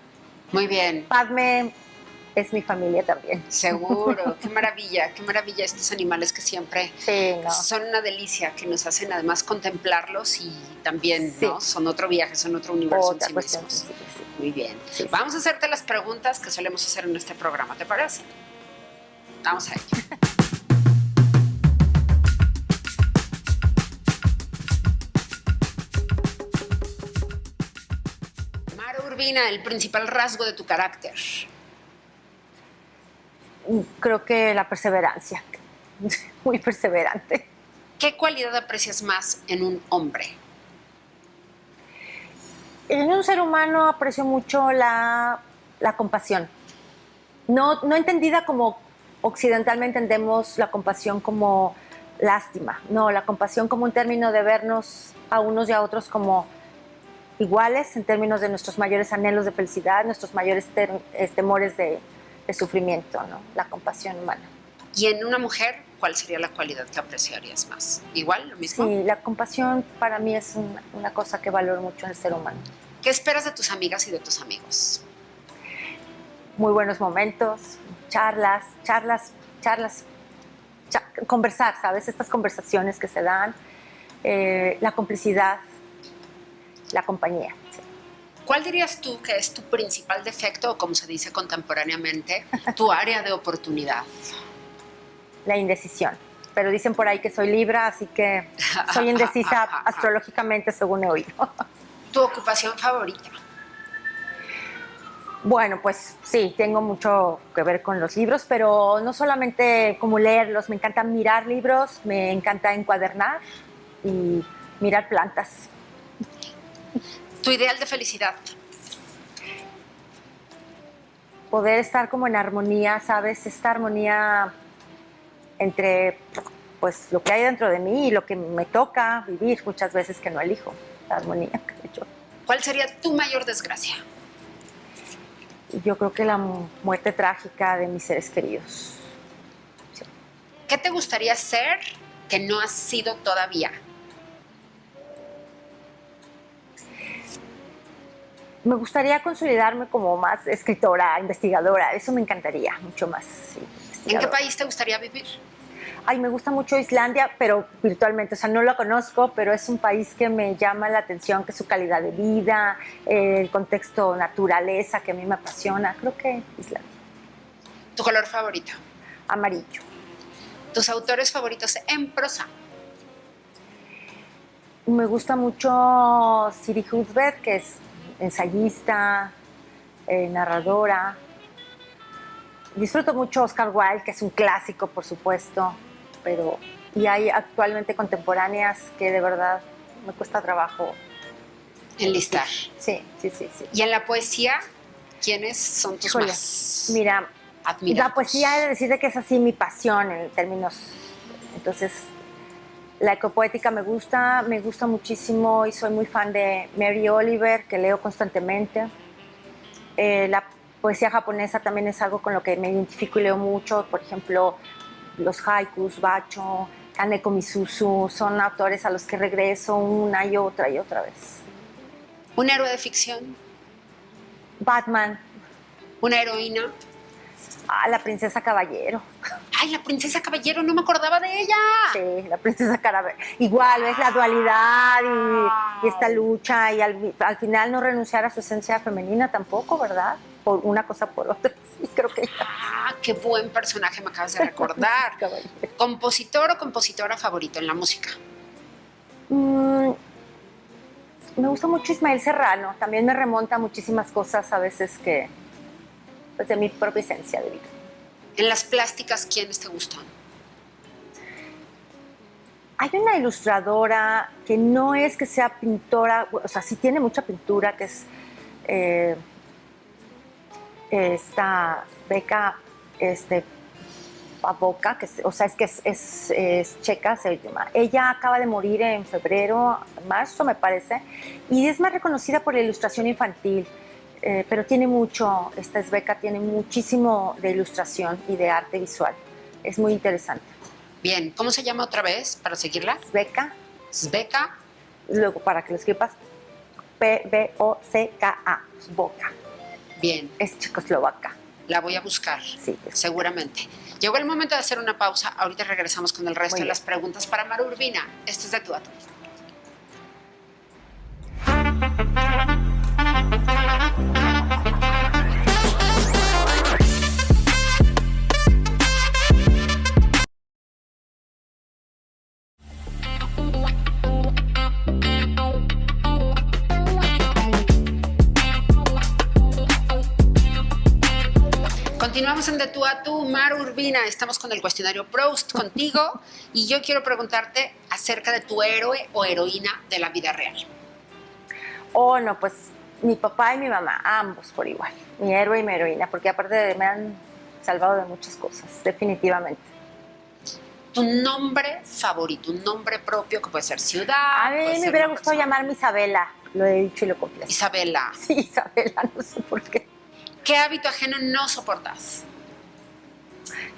Muy bien. Padme es mi familia también. Seguro, qué maravilla estos animales que siempre son una delicia, que nos hacen además contemplarlos y también ¿no? son otro viaje, son otro universo en sí mismos. Muy bien. Vamos a hacerte las preguntas que solemos hacer en este programa, ¿te parece? Vamos a ello. Maru Urbina, el principal rasgo de tu carácter. Creo que la perseverancia, muy perseverante. ¿Qué cualidad aprecias más en un hombre? En un ser humano aprecio mucho la compasión. No entendida como occidentalmente entendemos la compasión como lástima. No, la compasión como un término de vernos a unos y a otros como iguales en términos de nuestros mayores anhelos de felicidad, nuestros mayores temores de sufrimiento, ¿no? La compasión humana. ¿Y en una mujer, cuál sería la cualidad que apreciarías más? ¿Igual, lo mismo? Sí, la compasión para mí es una cosa que valoro mucho en el ser humano. ¿Qué esperas de tus amigas y de tus amigos? Muy buenos momentos, charlas, conversar, ¿sabes? Estas conversaciones que se dan, la complicidad, la compañía. Sí. ¿Cuál dirías tú que es tu principal defecto o, como se dice contemporáneamente, tu área de oportunidad? La indecisión. Pero dicen por ahí que soy Libra, así que soy indecisa astrológicamente, según he oído. ¿Tu ocupación favorita? Bueno, pues sí, tengo mucho que ver con los libros, pero no solamente como leerlos, me encanta mirar libros, me encanta encuadernar y mirar plantas. Tu ideal de felicidad. Poder estar como en armonía, ¿sabes? Esta armonía entre pues lo que hay dentro de mí y lo que me toca vivir muchas veces que no elijo. La armonía, creo yo. ¿Cuál sería tu mayor desgracia? Yo creo que la muerte trágica de mis seres queridos. Sí. ¿Qué te gustaría ser que no has sido todavía? Me gustaría consolidarme como más escritora, investigadora. Eso me encantaría mucho más. Sí, ¿En qué país te gustaría vivir? Ay, me gusta mucho Islandia, pero virtualmente. O sea, no lo conozco, pero es un país que me llama la atención, que su calidad de vida, el contexto naturaleza que a mí me apasiona. Creo que Islandia. ¿Tu color favorito? Amarillo. ¿Tus autores favoritos en prosa? Me gusta mucho Siri Husband, que es ensayista, narradora. Disfruto mucho Oscar Wilde, que es un clásico, por supuesto, y hay actualmente contemporáneas que de verdad me cuesta trabajo enlistar. Sí. ¿Y en la poesía, quiénes son tus más mira, admirados? La poesía he de decirte que es así mi pasión en términos. Entonces, la ecopoética me gusta muchísimo y soy muy fan de Mary Oliver, que leo constantemente. La poesía japonesa también es algo con lo que me identifico y leo mucho. Por ejemplo, los haikus, Bacho, Kaneko Misuzu, son autores a los que regreso una y otra vez. ¿Un héroe de ficción? Batman. ¿Una heroína? La princesa Caballero. ¡Ay, la princesa Caballero! No me acordaba de ella. Sí, la princesa Caballero. Igual, ves la dualidad y esta lucha y al final no renunciar a su esencia femenina tampoco, ¿verdad? Por una cosa por otra. Sí, creo que ¡Qué buen personaje me acabas de recordar! ¿Compositor o compositora favorito en la música? Me gusta mucho Ismael Serrano. También me remonta a muchísimas cosas a veces que pues, de mi propia esencia de vida. En las plásticas, ¿quiénes te gustan? Hay una ilustradora que no es que sea pintora, o sea, sí tiene mucha pintura, que es esta Beca Pavoka, es checa, se llama. Ella acaba de morir en marzo me parece, y es más reconocida por la ilustración infantil. Pero tiene mucho, esta Sveka tiene muchísimo de ilustración y de arte visual. Es muy interesante. Bien, ¿cómo se llama otra vez para seguirla? Sveka. Sveka. Luego, para que lo escribas, Pvoska, Svoka. Bien. Es checoslovaca. La voy a buscar, sí, seguramente. Llegó el momento de hacer una pausa. Ahorita regresamos con el resto de las preguntas para Maru Urbina. Esto es De Tú a Tú. Continuamos en De Tú a Tú, Maru Urbina. Estamos con el cuestionario Proust contigo y yo quiero preguntarte acerca de tu héroe o heroína de la vida real. No, pues mi papá y mi mamá, ambos por igual. Mi héroe y mi heroína, porque aparte me han salvado de muchas cosas, definitivamente. ¿Tu nombre favorito, un nombre propio que puede ser ciudad? A mí me hubiera gustado llamarme Isabela, lo he dicho y lo confieso. Isabela. Sí, Isabela, no sé por qué. ¿Qué hábito ajeno no soportas?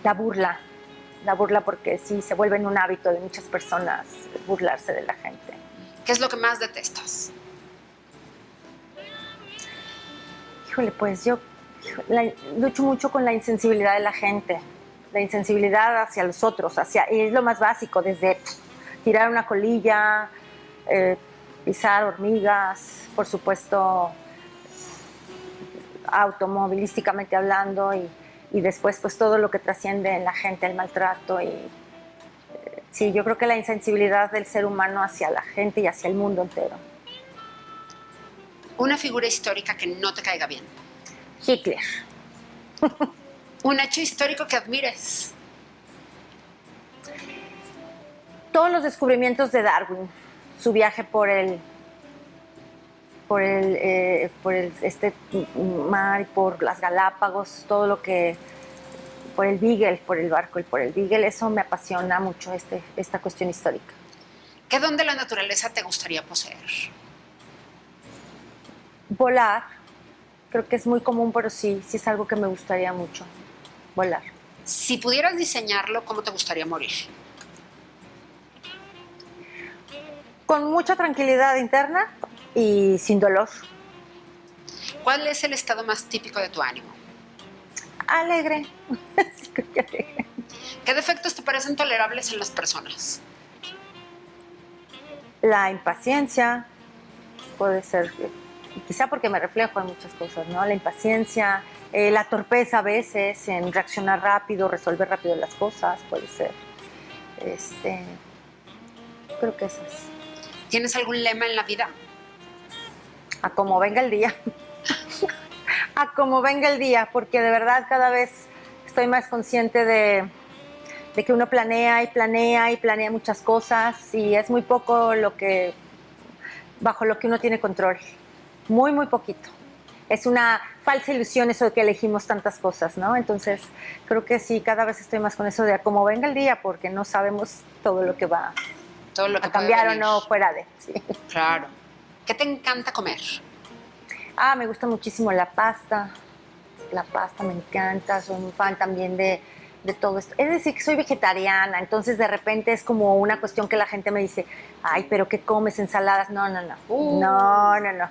La burla porque sí se vuelve un hábito de muchas personas burlarse de la gente. ¿Qué es lo que más detestas? Híjole, pues yo lucho mucho con la insensibilidad de la gente, la insensibilidad hacia los otros, es lo más básico, desde tirar una colilla, pisar hormigas, por supuesto, automovilísticamente hablando, y después pues todo lo que trasciende en la gente, el maltrato. Sí, yo creo que la insensibilidad del ser humano hacia la gente y hacia el mundo entero. Una figura histórica que no te caiga bien. Hitler. Un hecho histórico que admires. Todos los descubrimientos de Darwin, su viaje por el este mar, por las Galápagos, todo lo que, por el Beagle, por el barco y por el Beagle, eso me apasiona mucho, esta cuestión histórica. ¿Qué don de la naturaleza te gustaría poseer? Volar, creo que es muy común, pero sí es algo que me gustaría mucho, volar. Si pudieras diseñarlo, ¿cómo te gustaría morir? Con mucha tranquilidad interna y sin dolor. ¿Cuál es el estado más típico de tu ánimo? Alegre. Sí, creo que alegre. ¿Qué defectos te parecen tolerables en las personas? La impaciencia puede ser, quizá porque me reflejo en muchas cosas, ¿no? La impaciencia, la torpeza a veces en reaccionar rápido, resolver rápido las cosas, puede ser. Creo que esas. ¿Tienes algún lema en la vida? A como venga el día. A como venga el día, porque de verdad cada vez estoy más consciente de que uno planea y planea y planea muchas cosas y es muy poco bajo lo que uno tiene control. Muy, muy poquito. Es una falsa ilusión eso de que elegimos tantas cosas, ¿no? Entonces, creo que sí, cada vez estoy más con eso de a como venga el día, porque no sabemos todo lo que va Todo lo que a cambiar puede o no fuera de. Sí. Claro. ¿Qué te encanta comer? Me gusta muchísimo la pasta. La pasta me encanta, soy muy fan también de todo esto. Es decir, que soy vegetariana, entonces de repente es como una cuestión que la gente me dice, ay, pero ¿qué comes? ¿Ensaladas? No. No.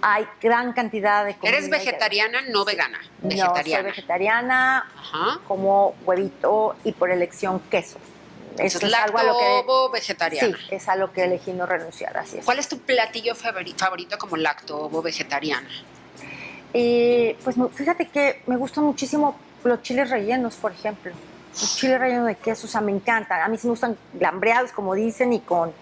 Hay gran cantidad de comida. ¿Eres vegetariana, no vegana? No, soy vegetariana, como huevito y por elección queso. Eso es algo vegetariana. Sí, es a lo que elegí no renunciar, así es. ¿Cuál es tu platillo favorito como lacto vegetariana? Pues fíjate que me gustan muchísimo los chiles rellenos, por ejemplo. Los chiles rellenos de queso, o sea, me encantan. A mí sí me gustan glambreados, como dicen, y con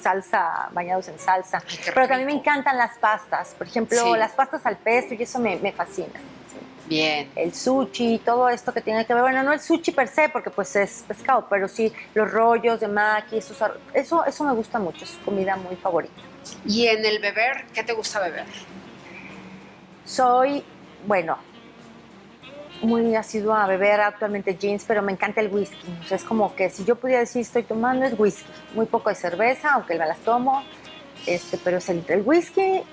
salsa, bañados en salsa. Ay, pero también me encantan las pastas. Por ejemplo, sí, las pastas al pesto, y eso me fascina. Sí. Bien. El sushi, todo esto que tiene que ver. Bueno, no el sushi per se, porque pues es pescado, pero sí los rollos de maqui, eso me gusta mucho. Es comida muy favorita. ¿Y en el beber, qué te gusta beber? Soy, bueno, muy asidua a beber actualmente jeans, pero me encanta el whisky. O sea, es como que si yo pudiera decir estoy tomando es whisky. Muy poco de cerveza, aunque me las tomo, pero es el whisky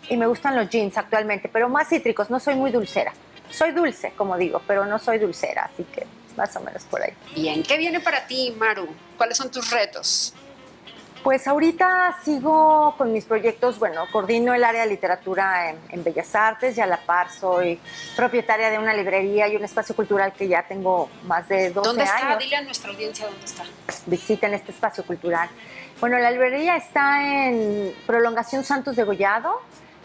y me gustan los jeans actualmente, pero más cítricos, no soy muy dulcera. Soy dulce, como digo, pero no soy dulcera, así que más o menos por ahí. Bien, ¿qué viene para ti, Maru? ¿Cuáles son tus retos? Pues ahorita sigo con mis proyectos, bueno, coordino el área de literatura en Bellas Artes y a la par soy propietaria de una librería y un espacio cultural que ya tengo más de 12 ¿Dónde está? años. Dile a nuestra audiencia dónde está. Visiten este espacio cultural. Bueno, la librería está en Prolongación Santos de Gollado,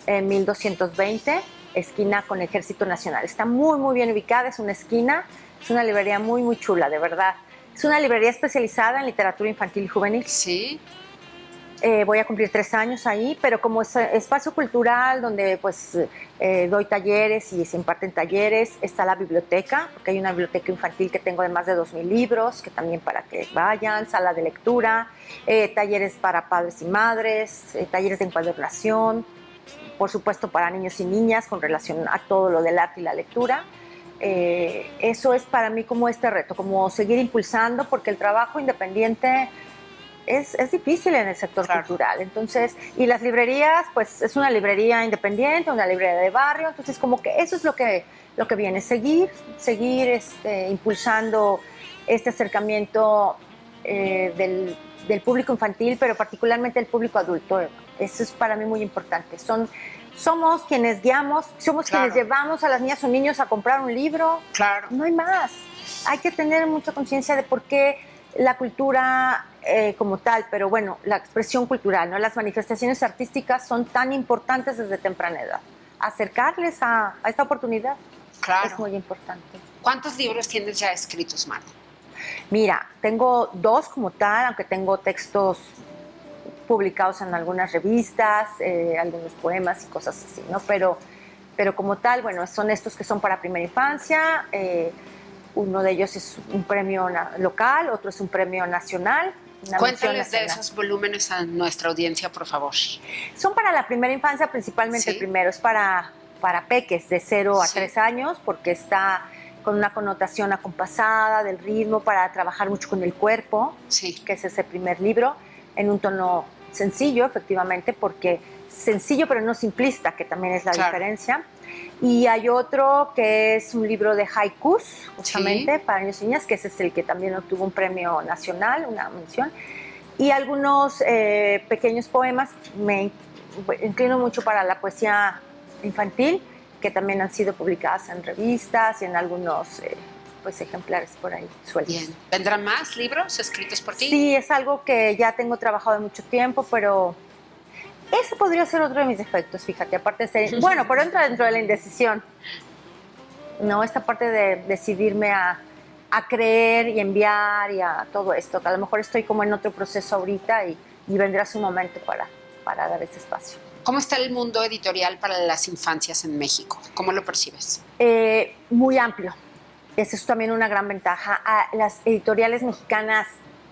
en 1220, esquina con Ejército Nacional. Está muy, muy bien ubicada, es una esquina, es una librería muy, muy chula, de verdad. Es una librería especializada en literatura infantil y juvenil. Sí. Voy a cumplir 3 años ahí, pero como es espacio cultural donde pues doy talleres y se imparten talleres, está la biblioteca, porque hay una biblioteca infantil que tengo de más de 2,000 libros, que también para que vayan, sala de lectura, talleres para padres y madres, talleres de encuadernación, por supuesto para niños y niñas con relación a todo lo del arte y la lectura. Eso es para mí como este reto, como seguir impulsando, porque el trabajo independiente es difícil en el sector cultural. Entonces, y las librerías, pues es una librería independiente, una librería de barrio, entonces como que eso es lo que viene, seguir impulsando este acercamiento del público infantil, pero particularmente del público adulto. Eso es para mí muy importante. Somos quienes guiamos, somos quienes llevamos a las niñas o niños a comprar un libro. Claro. No hay más. Hay que tener mucha conciencia de por qué la cultura como tal, pero bueno, la expresión cultural, ¿no? Las manifestaciones artísticas son tan importantes desde temprana edad. Acercarles a esta oportunidad es muy importante. ¿Cuántos libros tienes ya escritos, Maru? Mira, tengo 2 como tal, aunque tengo textos publicados en algunas revistas, algunos poemas y cosas así, ¿no? Pero como tal, bueno, son estos que son para primera infancia, Uno de ellos es un premio local, otro es un premio nacional. Cuéntales de esos volúmenes a nuestra audiencia, por favor. Son para la primera infancia, principalmente. Sí. El primero es para peques de 0 a Sí. 3 años, porque está con una connotación acompasada del ritmo, para trabajar mucho con el cuerpo, Sí. que ese es el primer libro, en un tono sencillo, efectivamente, porque sencillo pero no simplista, que también es la diferencia. Y hay otro que es un libro de haikus, justamente, para niños y niñas, que ese es el que también obtuvo un premio nacional, una mención. Y algunos pequeños poemas. Me inclino mucho para la poesía infantil, que también han sido publicadas en revistas y en algunos pues ejemplares por ahí sueltos. Bien. ¿Vendrán más libros escritos por ti? Sí, es algo que ya tengo trabajado mucho tiempo, pero ese podría ser otro de mis defectos, fíjate, aparte de ser... Bueno, pero entra dentro de la indecisión. No, esta parte de decidirme a creer y enviar y a todo esto, que a lo mejor estoy como en otro proceso ahorita y vendrá su momento para dar ese espacio. ¿Cómo está el mundo editorial para las infancias en México? ¿Cómo lo percibes? Muy amplio. Esa es también una gran ventaja. Las editoriales mexicanas,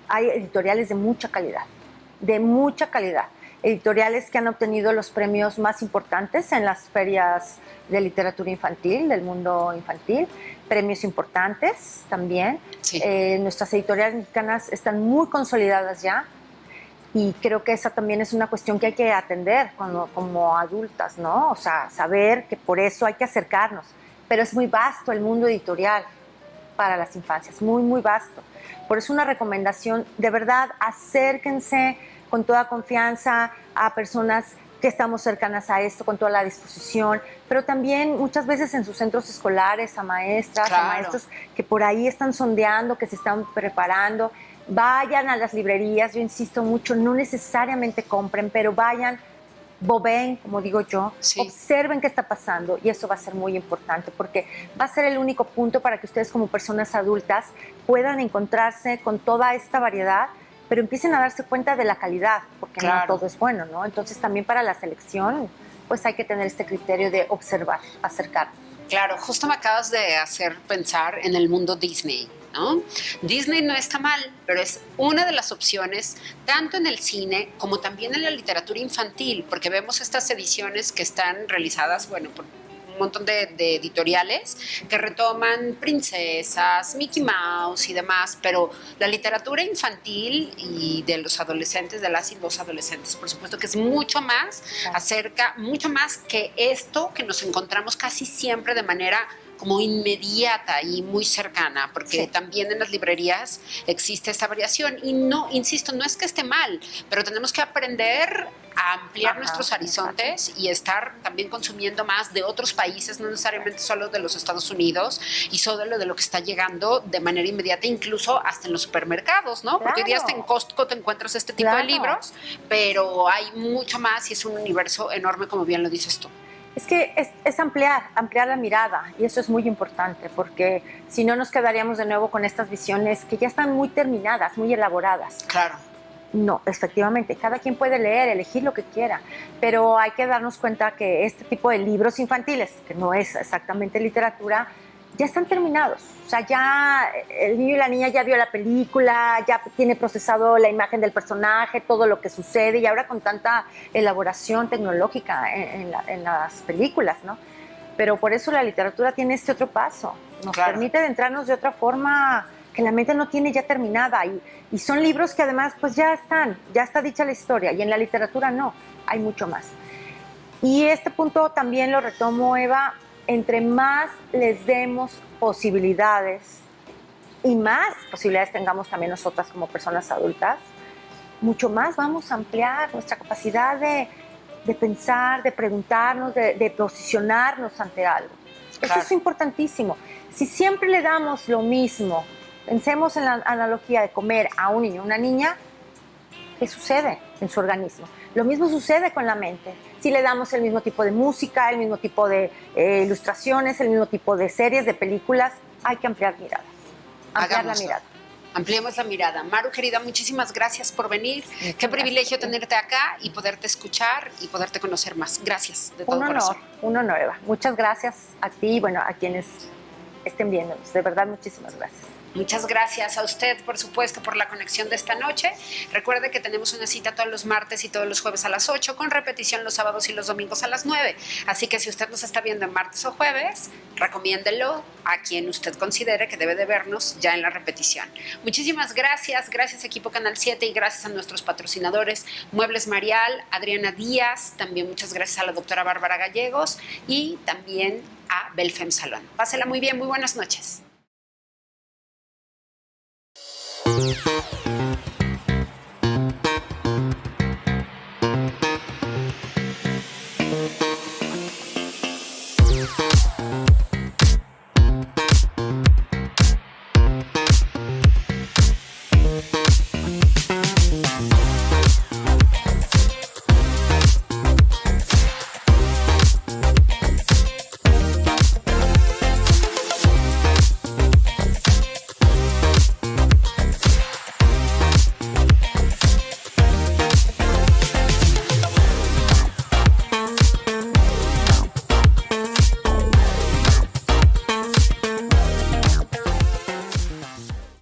hay editoriales de mucha calidad, editoriales que han obtenido los premios más importantes en las ferias de literatura infantil, del mundo infantil, premios importantes también. Sí. Nuestras editoriales mexicanas están muy consolidadas ya, y creo que esa también es una cuestión que hay que atender como adultas, ¿no? O sea, saber que por eso hay que acercarnos. Pero es muy vasto el mundo editorial para las infancias, muy, muy vasto. Por eso una recomendación, de verdad, acérquense con toda confianza a personas que estamos cercanas a esto, con toda la disposición, pero también muchas veces en sus centros escolares, a maestras, a maestros que por ahí están sondeando, que se están preparando. Vayan a las librerías, yo insisto mucho, no necesariamente compren, pero vayan, boben, como digo yo, observen qué está pasando, y eso va a ser muy importante, porque va a ser el único punto para que ustedes como personas adultas puedan encontrarse con toda esta variedad, pero empiecen a darse cuenta de la calidad, porque no todo es bueno, ¿no? Entonces también para la selección, pues hay que tener este criterio de observar, acercarnos. Claro, justo me acabas de hacer pensar en el mundo Disney, ¿no? Disney no está mal, pero es una de las opciones tanto en el cine como también en la literatura infantil, porque vemos estas ediciones que están realizadas, bueno, por un montón de editoriales que retoman princesas, Mickey Mouse y demás, pero la literatura infantil y de los adolescentes, de las y los adolescentes, por supuesto que es mucho más mucho más que esto que nos encontramos casi siempre de manera como inmediata y muy cercana, porque también en las librerías existe esta variación. Y no, insisto, no es que esté mal, pero tenemos que aprender a ampliar nuestros horizontes y estar también consumiendo más de otros países, no necesariamente solo de los Estados Unidos, y solo de lo que está llegando de manera inmediata, incluso hasta en los supermercados, ¿no? Porque hoy día hasta en Costco te encuentras este tipo de libros, pero hay mucho más y es un universo enorme, como bien lo dices tú. Es que es ampliar la mirada, y eso es muy importante, porque si no nos quedaríamos de nuevo con estas visiones que ya están muy terminadas, muy elaboradas. Claro. No, efectivamente, cada quien puede leer, elegir lo que quiera, pero hay que darnos cuenta que este tipo de libros infantiles, que no es exactamente literatura, ya están terminados. O sea, ya el niño y la niña ya vio la película, ya tiene procesado la imagen del personaje, todo lo que sucede, y ahora con tanta elaboración tecnológica en las películas, ¿no? Pero por eso la literatura tiene este otro paso. Nos permite adentrarnos de otra forma que la mente no tiene ya terminada, y son libros que además pues ya está dicha la historia, y en la literatura no, hay mucho más. Y este punto también lo retomo, Eva. Entre más les demos posibilidades y más posibilidades tengamos también nosotras como personas adultas, mucho más vamos a ampliar nuestra capacidad de pensar, de preguntarnos, de posicionarnos ante algo. Eso es importantísimo. Si siempre le damos lo mismo, pensemos en la analogía de comer a un niño o una niña, ¿qué sucede en su organismo? Lo mismo sucede con la mente. Si le damos el mismo tipo de música, el mismo tipo de ilustraciones, el mismo tipo de series, de películas, hay que ampliar miradas. Ampliar la mirada. Ampliemos la mirada. Maru, querida, muchísimas gracias por venir. Qué privilegio tenerte acá y poderte escuchar y poderte conocer más. Gracias de todo corazón. Un honor, Eva. Muchas gracias a ti y bueno, a quienes estén viéndonos. De verdad, muchísimas gracias. Muchas gracias a usted, por supuesto, por la conexión de esta noche. Recuerde que tenemos una cita todos los martes y todos los jueves a las 8, con repetición los sábados y los domingos a las 9. Así que si usted nos está viendo en martes o jueves, recomiéndelo a quien usted considere que debe de vernos ya en la repetición. Muchísimas gracias. Gracias, equipo Canal 7, y gracias a nuestros patrocinadores Muebles Marial, Adriana Díaz, también muchas gracias a la doctora Bárbara Gallegos y también a Belfem Salón. Pásela muy bien, muy buenas noches.